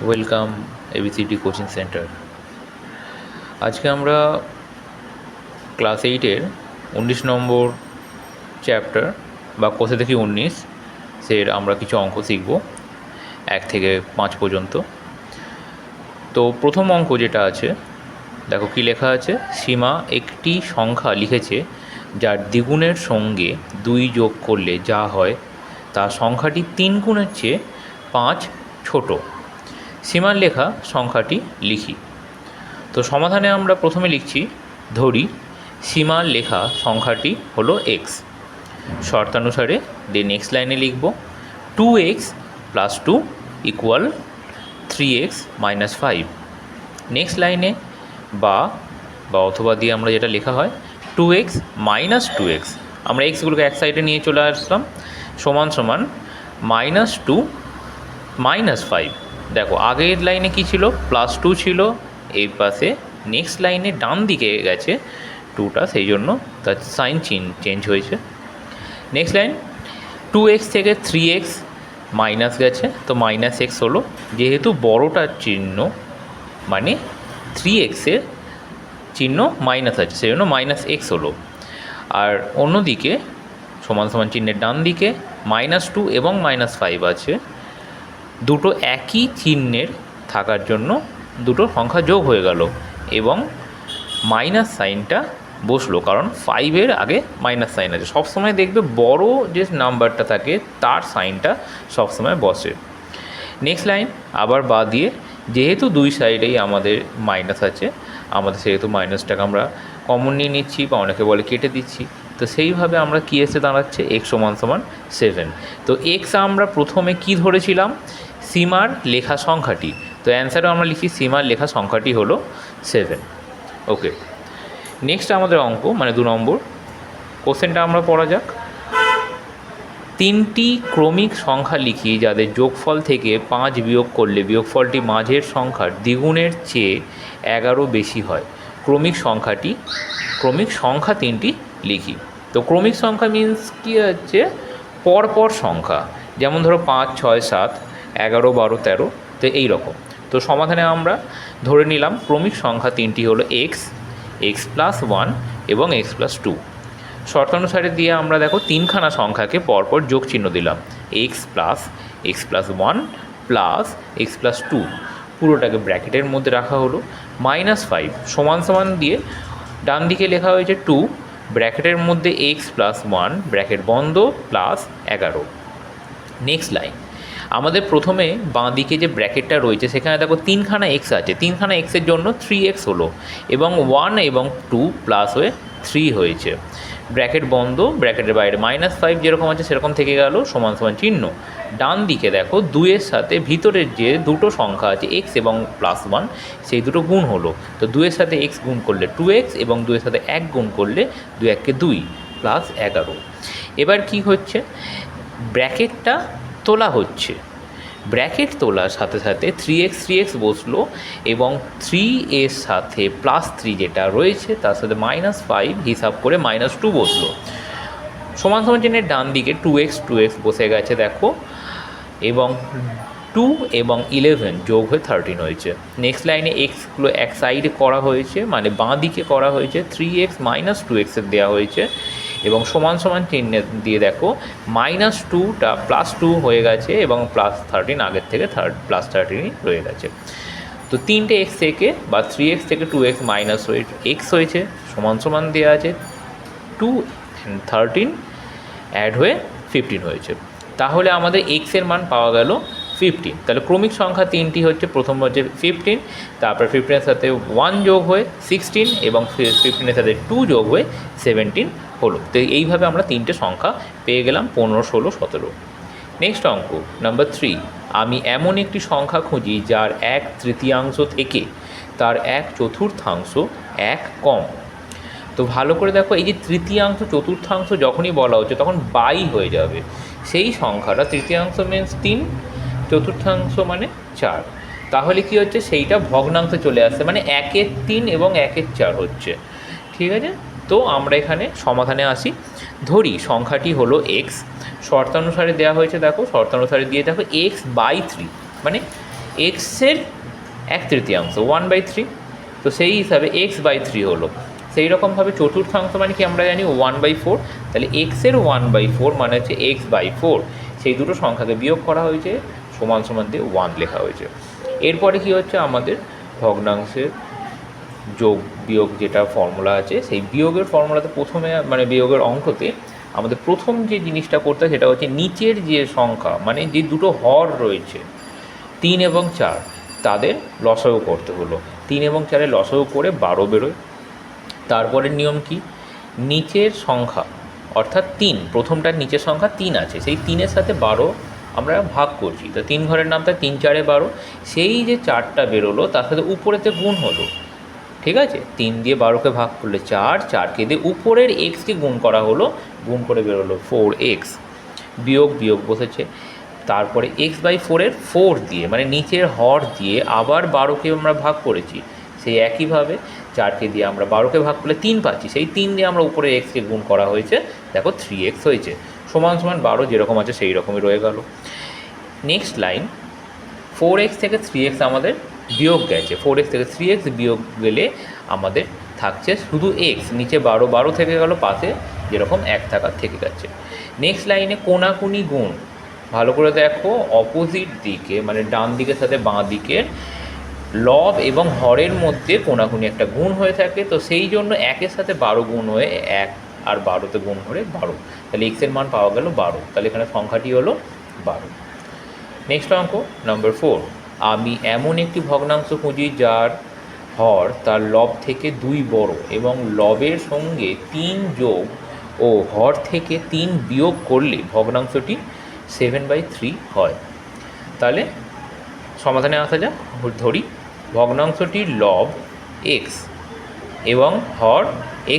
Welcome ABCD coaching centre. আজকে আমরা class 8-এর 19 নম্বর chapter বা কোষে দেখি 19 সের আমরা কিছু অঙ্ক শিখব 1 থেকে 5 পর্যন্ত। তো প্রথম অঙ্ক যেটা আছে, দেখো কি লেখা আছে। সীমা একটি সংখ্যা লিখেছে যার দ্বিগুণের সঙ্গে 2 যোগ করলে যা হয় তা সংখ্যাটি 3 গুণের চেয়ে 5 ছোট। সীমার লেখা সংখ্যাটি লিখি। তো সমাধানে আমরা প্রথমে লিখছি, ধরি সীমার লেখা সংখ্যাটি হলো এক্স। শর্তানুসারে নেক্সট লাইনে লিখব 2x + 2 = 3x - 5। নেক্সট লাইনে বা অথবা দিয়ে আমরা যেটা লেখা হয় 2x - 2x, আমরা এক্সগুলোকে এক সাইডে নিয়ে চলে আসলাম, সমান সমান -2 - 5। দেখো আগের লাইনে কি ছিল, +2 ছিল, এই পাশে নেক্সট লাইনে ডান দিকে গেছে 2টা, সেই জন্য তার সাইন চেঞ্জ হয়েছে। নেক্সট লাইন 2x থেকে 3x মাইনাস গেছে, তো -x হলো, যেহেতু বড়টার চিহ্ন মানে 3xের চিহ্ন মাইনাস আছে সেই জন্য -x হলো। আর অন্যদিকে সমান সমান চিহ্নের ডান দিকে -2 এবং -5 আছে, দুটো একই চিহ্নের থাকার জন্য দুটো সংখ্যা যোগ হয়ে গেল এবং মাইনাস সাইনটা বসলো, কারণ 5-এর আগে মাইনাস সাইন আছে। সবসময় দেখবে বড় যে নাম্বারটা থাকে তার সাইনটা সবসময় বসে। নেক্সট লাইন আবার বা দিয়ে, যেহেতু দুই সাইডেই আমাদের মাইনাস আছে, আমাদের সেহেতু মাইনাসটাকে আমরা কমন নিয়ে নিচ্ছি বা অনেকে বলে কেটে দিচ্ছি। তো সেইভাবে আমরা কী এসে দাঁড়াচ্ছে x = 7। তো x আমরা প্রথমে কি ধরেছিলাম, সীমার লেখা সংখ্যাটি। তো অ্যান্সারও আমরা লিখি সীমার লেখা সংখ্যাটি হলো 7। ওকে, নেক্সট আমাদের অঙ্ক মানে 2 নম্বর কোশ্চেনটা আমরা পড়া যাক। 3টি ক্রমিক সংখ্যা লিখি যাদের যোগফল থেকে 5 বিয়োগ করলে বিয়োগফলটি মাঝের সংখ্যার দ্বিগুণের চেয়ে 11 বেশি হয়। ক্রমিক সংখ্যা 3টি লিখি। তো ক্রমিক সংখ্যা মিন্স কি হচ্ছে, পরপর সংখ্যা, যেমন ধরো 5, 6, 7, 11, 12, 13, তো এই রকম। তো সমাধানে আমরা ধরে নিলাম ক্রমিক সংখ্যা 3টি হলো x, x + 1 এবং x + 2। শর্তানুসারে দিয়ে আমরা দেখো 3খানা সংখ্যাকে পরপর যোগ চিহ্ন দিলাম, x + x + 1 + x + 2, পুরোটাকে ব্র্যাকেটের মধ্যে রাখা হলো। -5 সমান সমান দিয়ে ডান দিকে লেখা হয়েছে 2, ব্র্যাকেটের মধ্যে x + 1 ব্র্যাকেট বন্ধ +11। নেক্সট লাইন আমাদের প্রথমে বাঁ দিকে যে ব্র্যাকেটটা রয়েছে সেখানে দেখো 3খানা x আছে, 3খানা x-এর জন্য 3x হলো এবং 1 এবং 2 প্লাস হয়ে 3 হয়েছে। ব্র্যাকেট বন্ধ, ব্র্যাকেটের বাইরে -5 যেরকম আছে সেরকম থেকে গেল, সমান সমান চিহ্ন। ডান দিকে দেখো 2-এর সাথে ভিতরের যে দুটো সংখ্যা আছে x এবং +1 সেই দুটো গুণ হলো। তো 2-এর সাথে x গুণ করলে 2x এবং 2-এর সাথে 1 গুণ করলে 2 × 1 = 2 +11। এবার কি হচ্ছে, ব্র্যাকেটটা তোলা হচ্ছে, ব্র্যাকেট তোলার সাথে সাথে 3x বসলো এবং 3 এর সাথে +3 যেটা রয়েছে তার সাথে -5 হিসাব করে -2 বসলো। সমান সমান চিহ্নের ডান দিকে 2x বসে গেছে দেখো, এবং 2 এবং 11 যোগ হয়ে 13 হয়েছে। নেক্সট লাইনে এক্সগুলো এক সাইডে করা হয়েছে, মানে বাঁ দিকে করা হয়েছে, 3x - 2x দেওয়া হয়েছে এবং সমান সমান চিহ্ন দিয়ে দেখো -2টা +2 হয়ে গেছে এবং +13 আগের থেকে +13 রয়ে গেছে। তো 3টে x থেকে বা 3x থেকে 2x মাইনাস হয়ে x হয়েছে, সমান সমান দেওয়া আছে 2 and 13 অ্যাড হয়ে 15 হয়েছে। তাহলে আমাদের x এর মান পাওয়া গেল 15। তাহলে ক্রমিক সংখ্যা 3টি হচ্ছে, প্রথম হচ্ছে 15, তারপর 15-এর সাথে 1 যোগ হয়ে 16 এবং 15-এর সাথে 2 যোগ হয়ে 17 হলো। তো এইভাবে আমরা 3টে সংখ্যা পেয়ে গেলাম, 15, 16, 17। নেক্সট অঙ্ক নাম্বার 3, আমি এমন একটি সংখ্যা খুঁজি যার 1/3 থেকে তার 1/4 এক কম। তো ভালো করে দেখো, এই যে তৃতীয়াংশ চতুর্থাংশ যখনই বলা হচ্ছে তখন বাই হয়ে যাবে। সেই সংখ্যাটা তৃতীয়াংশ মিন্স 3, চতুর্থাংশ মানে 4, তাহলে কি হচ্ছে সেইটা ভগ্নাংশে চলে আসছে, মানে 1/3 এবং 1/4 হচ্ছে। ঠিক আছে, তো আমরা এখানে সমাধানে আসি। ধরি সংখ্যাটি হলো x, শর্তানুসারে দেওয়া হয়েছে, দেখো শর্তানুসারে দিয়ে দেখো x/3, মানে এক্সের 1/3, 1/3। তো সেই হিসাবে x/3 হলো। সেই রকমভাবে চতুর্থাংশ মানে কি আমরা জানি 1/4, তাহলে এক্সের 1/4 মানে হচ্ছে x/4। সেই দুটো সংখ্যাকে বিয়োগ করা হয়েছে, সমান সমান দিয়ে 1 লেখা হয়েছে। এরপরে কি হচ্ছে, আমাদের ভগ্নাংশের যোগ বিয়োগ যেটা ফর্মুলা আছে, সেই বিয়োগের ফর্মুলাতে প্রথমে মানে বিয়োগের অঙ্কতে আমাদের প্রথম যে জিনিসটা করতে হয় সেটা হচ্ছে নিচের যে সংখ্যা মানে যে দুটো হর রয়েছে 3 এবং 4 তাদের লসাগু করতে হলো। 3 এবং 4-এর লসাগু করে 12 বেরোয়। তারপরের নিয়ম কি, নিচের সংখ্যা অর্থাৎ 3, প্রথমটার নিচের সংখ্যা 3 আছে, সেই 3-এর সাথে 12 আমরা ভাগ করছি, তো 3 ঘরের নামটা 3 4 12। সেই যে 4টা বেরোলো তার সাথে উপরেতে গুণ হলো, ঠিক আছে। 3 দিয়ে 12কে ভাগ করলে 4, 4কে দিয়ে উপরের এক্সকে গুণ করা হলো, গুণ করে বেরোলো 4x। বিয়োগ বিয়োগ বসেছে, তারপরে x/4-এর 4 দিয়ে মানে নিচের হর দিয়ে আবার 12কে আমরা ভাগ করেছি, সেই একইভাবে 4কে দিয়ে আমরা 12কে ভাগ করলে 3 পাচ্ছি, সেই 3 দিয়ে আমরা উপরে এক্সকে গুণ করা হয়েছে, দেখো 3x হয়েছে, সমান সমান 12 যেরকম আছে সেই রকমই রয়ে গেল। নেক্সট লাইন, 4x থেকে 3x আমাদের বিয়োগ গেছে, 4x থেকে 3x বিয়োগ গেলে আমাদের থাকছে শুধু x, নিচে 12, 12 থেকে গেল, পাশে যেরকম 1 থাকার থেকে যাচ্ছে। নেক্সট লাইনে কোনাকুনি গুণ, ভালো করে দেখো, অপোজিট দিকে মানে ডান দিকের সাথে বাঁ দিকের লব এবং হরের মধ্যে কোনাকুনি একটা গুণ হয়ে থাকে, তো সেই জন্য 1-এর সাথে 12 গুণ হয়ে 1 আর 12তে গুণ করে 12, তাহলে এক্সের মান পাওয়া গেল 12, তাহলে এখানে সংখ্যাটি হলো 12। নেক্সট অঙ্ক নাম্বার 4, আমি এমন একটি ভগ্নাংশ খুঁজি যার হর তার লব থেকে 2 বড় এবং লবের সঙ্গে 3 যোগ ও হর থেকে 3 বিয়োগ করলে ভগ্নাংশটি 7/3 হয়। তাহলে সমাধানে আসা যাক। ধরি ভগ্নাংশটির লব x এবং হর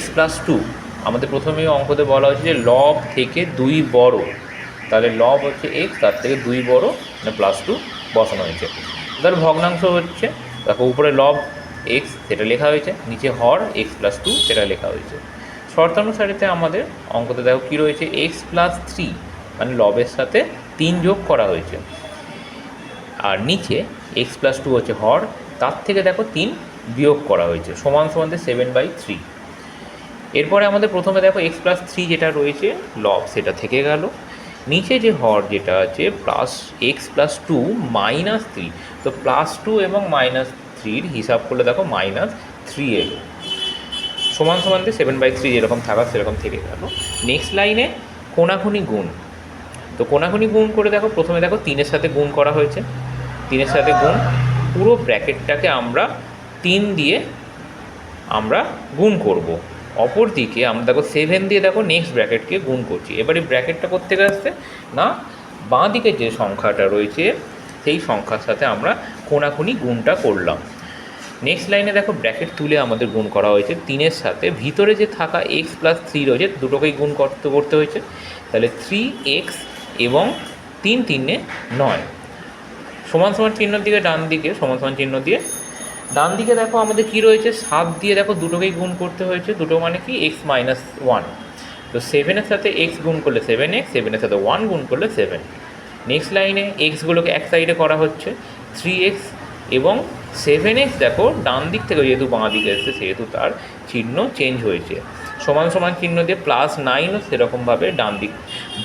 x+2। আমাদের প্রথমেই অঙ্কতে বলা হয়েছে যে লব থেকে 2 বড়, তাহলে লব হচ্ছে x, তার থেকে 2 বড় মানে +2 বসানো হয়েছে। তাহলে ভগ্নাংশ হচ্ছে, দেখো উপরে লব x সেটা লেখা হয়েছে, নিচে হর x+2 সেটা লেখা হয়েছে। শর্তানুসারিতে আমাদের অঙ্কতে দেখো কী রয়েছে, x+3 মানে লবের সাথে 3 যোগ করা হয়েছে, আর নিচে x+2 হচ্ছে হর, তার থেকে দেখো 3 বিয়োগ করা হয়েছে, সমান সমান 7/3। এরপরে আমাদের প্রথমে দেখো x+3 যেটা রয়েছে লব সেটা থেকে গেল, নিচে যে হর যেটা আছে x+2 -3, তো +2 এবং -3 হিসাব করলে দেখো -3 এলো, সমান সমান 7/3 যেরকম থাকার সেরকম থেকে গেল। নেক্সট লাইনে কোনাকুনি গুণ, তো কোনাকুনি গুণ করে দেখো প্রথমে দেখো 3-এর সাথে গুণ করা হয়েছে, 3-এর সাথে গুণ, পুরো ব্র্যাকেটটাকে আমরা 3 দিয়ে আমরা গুণ করব। অপর দিকে আমরা দেখো 7 দিয়ে দেখো নেক্সট ব্র্যাকেটকে গুণ করছি। এবারে ব্র্যাকেটটা কোত্থেকে আসছে না, বাঁ দিকে যে সংখ্যাটা রয়েছে সেই সংখ্যার সাথে আমরা কোনাকুনি গুণটা করলাম। নেক্সট লাইনে দেখো ব্র্যাকেট তুলে আমাদের গুণ করা হয়েছে 3-এর সাথে, ভিতরে যে থাকা x+3 রয়েছে দুটোকেই গুণ করতে হয়েছে, তাহলে 3x এবং 3 3 9, সমান সমান চিহ্নর দিকে ডান দিকে সমান সমান চিহ্ন দিয়ে ডান দিকে দেখো আমাদের কি রয়েছে, 7 দিয়ে দেখো দুটোকেই গুণ করতে হয়েছে, দুটো মানে কি x-1, তো 7-এর সাথে x গুণ করলে 7x, 7-এর সাথে 1 গুণ করলে 7। নেক্সট লাইনে এক্সগুলোকে এক সাইডে করা হচ্ছে, 3x এবং 7x দেখো ডান দিক থেকে যেহেতু বাঁ দিকে এসেছে সেহেতু তার চিহ্ন চেঞ্জ হয়েছে, সমান সমান চিহ্ন দিয়ে +9ও সেরকমভাবে ডান দিক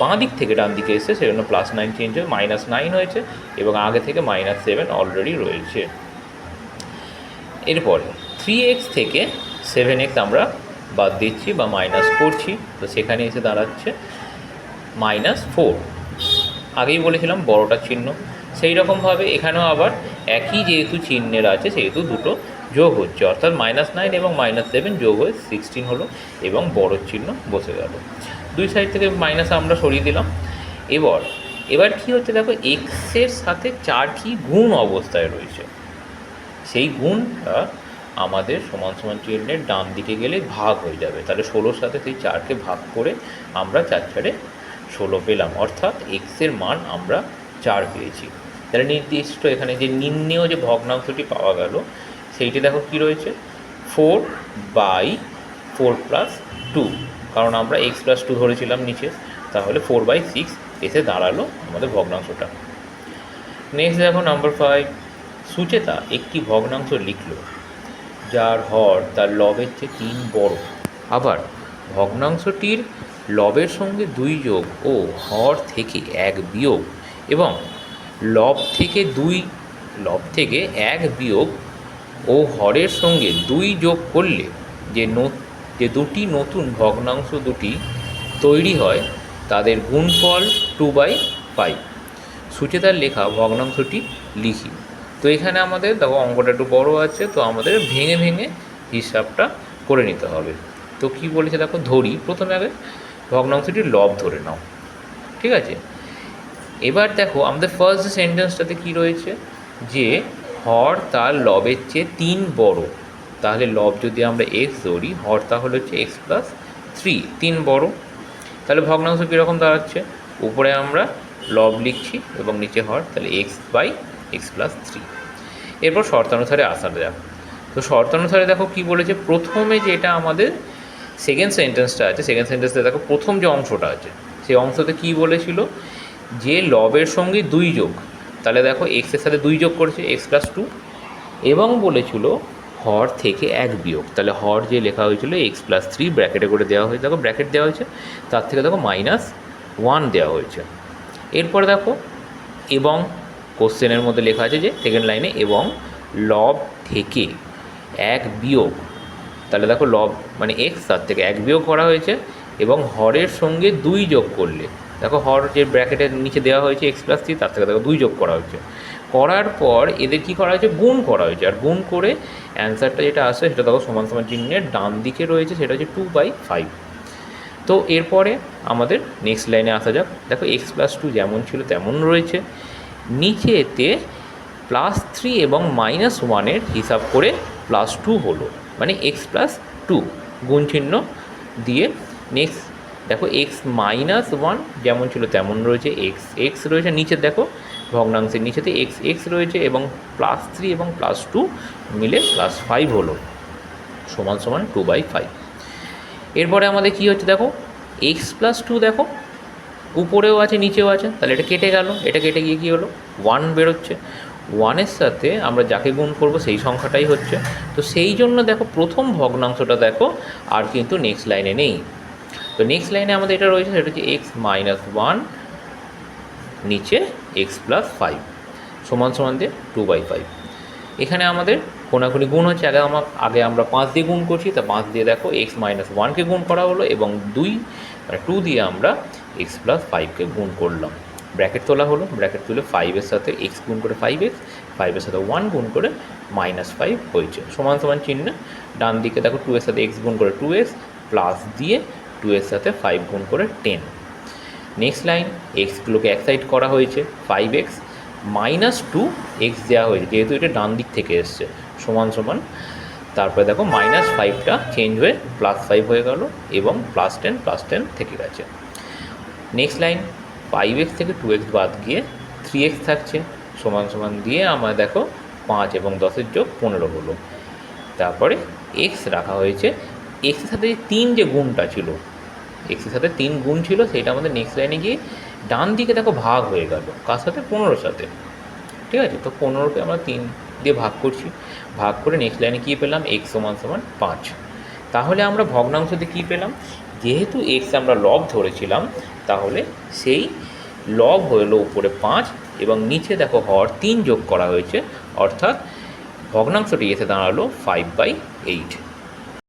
বাঁ দিক থেকে ডান দিকে এসেছে সেজন্য +9 চেঞ্জ হয়ে -9 হয়েছে এবং আগে থেকে -7 অলরেডি রয়েছে। এরপরে 3x থেকে 7x আমরা বাদ দিচ্ছি বা মাইনাস করছি, তো সেখানে এসে দাঁড়াচ্ছে -4। আগেই বলেছিলাম বড়টার চিহ্ন, সেই রকমভাবে এখানেও আবার একই যেহেতু চিহ্নের আছে সেহেতু দুটো যোগ হচ্ছে, অর্থাৎ -9 এবং -7 যোগ হয়ে 16 হলো এবং বড়োর চিহ্ন বসে গেল। দুই সাইড থেকে মাইনাস আমরা সরিয়ে দিলাম। এবার কি হচ্ছে দেখো, এক্সের সাথে 4 কি গুণ অবস্থায় রয়েছে, সেই গুণটা আমাদের সমান সমান চিহ্নের ডান দিকে গেলে ভাগ হয়ে যাবে, তাহলে 16-র সাথে সেই 4কে ভাগ করে আমরা 4×4=16 পেলাম, অর্থাৎ এক্সের মান আমরা 4 পেয়েছি। তাহলে নির্দিষ্ট এখানে যে নিম্নেয় যে ভগ্নাংশটি পাওয়া গেল সেইটি দেখো কি রয়েছে, 4/4+2, কারণ আমরা x+2 ধরেছিলাম নিচে, তাহলে 4/6 এসে দাঁড়ালো আমাদের ভগ্নাংশটা। নেক্সট দেখো নাম্বার 5, সুচেতা একটি ভগ্নাংশ লিখল যার হর তার লবের চেয়ে 3 বড়। আবার ভগ্নাংশটির লবের সঙ্গে 2 যোগ ও হর থেকে 1 বিয়োগ এবং লব থেকে 1 বিয়োগ ও হরের সঙ্গে 2 যোগ করলে যে দুটি নতুন ভগ্নাংশ দুটি তৈরি হয় তাদের গুণফল 2/5। সুচেতার লেখা ভগ্নাংশটি লিখি। তো এখানে আমাদের দেখো অঙ্কটা একটু বড় আছে, তো আমাদের ভেঙে ভেঙে হিসাবটা করে নিতে হবে। তো কি বলেছে দেখো, ধরি প্রথমে আগে ভগ্নাংশটির লব ধরে নাও, ঠিক আছে। এবার দেখো আমাদের ফার্স্ট সেন্টেন্সটাতে কি রয়েছে, যে হর তার লবের চেয়ে 3 বড়। তাহলে লব যদি আমরা এক্স ধরি, হর তাহলে হচ্ছে x+3, 3 বড়। তাহলে ভগ্নাংশ কীরকম দাঁড়াচ্ছে, উপরে আমরা লব লিখছি এবং নিচে হর, তাহলে x/x+3। এরপর শর্তানুসারে আসা যাক। তো শর্তানুসারে দেখো কি বলেছে, প্রথমে যেটা আমাদের সেকেন্ড সেন্টেন্সটা আছে, সেকেন্ড সেন্টেন্সটা দেখো প্রথম যে অংশটা আছে সেই অংশতে কি বলেছিল, যে লবের সঙ্গে 2 যোগ, তাহলে দেখো এক্সের সাথে 2 যোগ করেছে x+2, এবং বলেছিল হর থেকে 1 বিয়োগ, তাহলে হর যে লেখা হয়েছিল x+3 ব্র্যাকেটে করে দেওয়া হয়েছে, দেখো ব্র্যাকেট দেওয়া হয়েছে, তার থেকে দেখো -1 দেওয়া হয়েছে। এরপরে দেখো এবং কোশ্চেনের মধ্যে লেখা আছে যে সেকেন্ড লাইনে এবং লব থেকে 1 বিয়োগ, তাহলে দেখো লব মানে এক্স, তার থেকে 1 বিয়োগ করা হয়েছে এবং হরের সঙ্গে 2 যোগ করলে, দেখো হর যে ব্র্যাকেটের নিচে দেওয়া হয়েছে x+3, তার থেকে দেখো 2 যোগ করা হয়েছে। করার পর এদের কী করা হয়েছে, গুণ করা হয়েছে, আর গুণ করে অ্যান্সারটা যেটা আসে সেটা দেখো সমান সমান চিহ্নের ডান দিকে রয়েছে, সেটা হচ্ছে 2/5। তো এরপরে আমাদের নেক্সট লাইনে আসা যাক। দেখো x+2 যেমন ছিল তেমন রয়েছে, নিচেতে +3 এবং -1-এর হিসাব করে +2 হলো, মানে x+2 গুণ চিহ্ন দিয়ে। নেক্সট দেখো x-1 যেমন ছিল তেমন রয়েছে, x রয়েছে, নিচে দেখো ভগ্নাংশের নিচেতে x রয়েছে এবং +3 এবং +2 মিলে +5 হলো, সমান সমান 2/5। এরপরে আমাদের কি হচ্ছে দেখো, x+2 দেখো উপরেও আছে নিচেও আছে, তাহলে এটা কেটে গেল, এটা কেটে গিয়ে কী হলো 1 বেরোচ্ছে। 1-এর সাথে আমরা যাকে গুণ করব সেই সংখ্যাটাই হচ্ছে, তো সেই জন্য দেখো প্রথম ভগ্নাংশটা দেখো আর কিন্তু নেক্সট লাইনে নেই। তো নেক্সট লাইনে আমাদের এটা রয়েছে, সেটা হচ্ছে x-1 নিচে x+5 সমান সমান দিয়ে 2/5। এখানে আমাদের কোনাকুনি গুণ হচ্ছে, আগে আমরা 5 দিয়ে গুণ করছি, তা 5 দিয়ে দেখো x-1কে গুণ করা হলো এবং 2 দিয়ে আমরা x+5কে গুণ করলাম, ব্র্যাকেট তোলা হলো, ব্র্যাকেট তুলে 5-এর সাথে x গুণ করে 5x, 5-এর সাথে 1 গুণ করে -5 হয়েছে, সমান সমান চিহ্ন। ডান দিকে দেখো 2-এর সাথে x গুণ করে 2x, প্লাস দিয়ে 2-এর সাথে 5 গুণ করে 10। নেক্সট লাইন, এক্সগুলোকে এক সাইড করা হয়েছে, 5x -2x দেওয়া হয়েছে, যেহেতু এটা ডান দিক থেকে এসছে, সমান সমান, তারপরে দেখো -5টা চেঞ্জ হয়ে +5 হয়ে গেল এবং +10 থেকে গেছে। নেক্সট লাইন, 5x থেকে 2x বাদ গিয়ে 3x থাকছে, সমান সমান দিয়ে আমরা দেখো 5 এবং 10-এর যোগ 15 হলো। তারপরে x রাখা হয়েছে, এক্সের সাথে 3 যে গুণটা ছিল, এক্সের সাথে 3 গুণ ছিল, সেটা আমাদের নেক্সট লাইনে গিয়ে ডান দিকে দেখো ভাগ হয়ে গেল, কার সাথে 15-র সাথে, ঠিক আছে। তো 15কে আমরা 3 দিয়ে ভাগ করছি, ভাগ করে নেক্সট লাইনে কী পেলাম, x সমান সমান 5। তাহলে আমরা ভগ্নাংশতে কী পেলাম, যেহেতু x আমরা লব ধরেছিলাম, তাহলে সেই লব হলো উপরে 5 এবং নিচে দেখো হর 3 যোগ করা হয়েছে, অর্থাৎ ভগ্নাংশটি এসে দাঁড়ালো 5/8।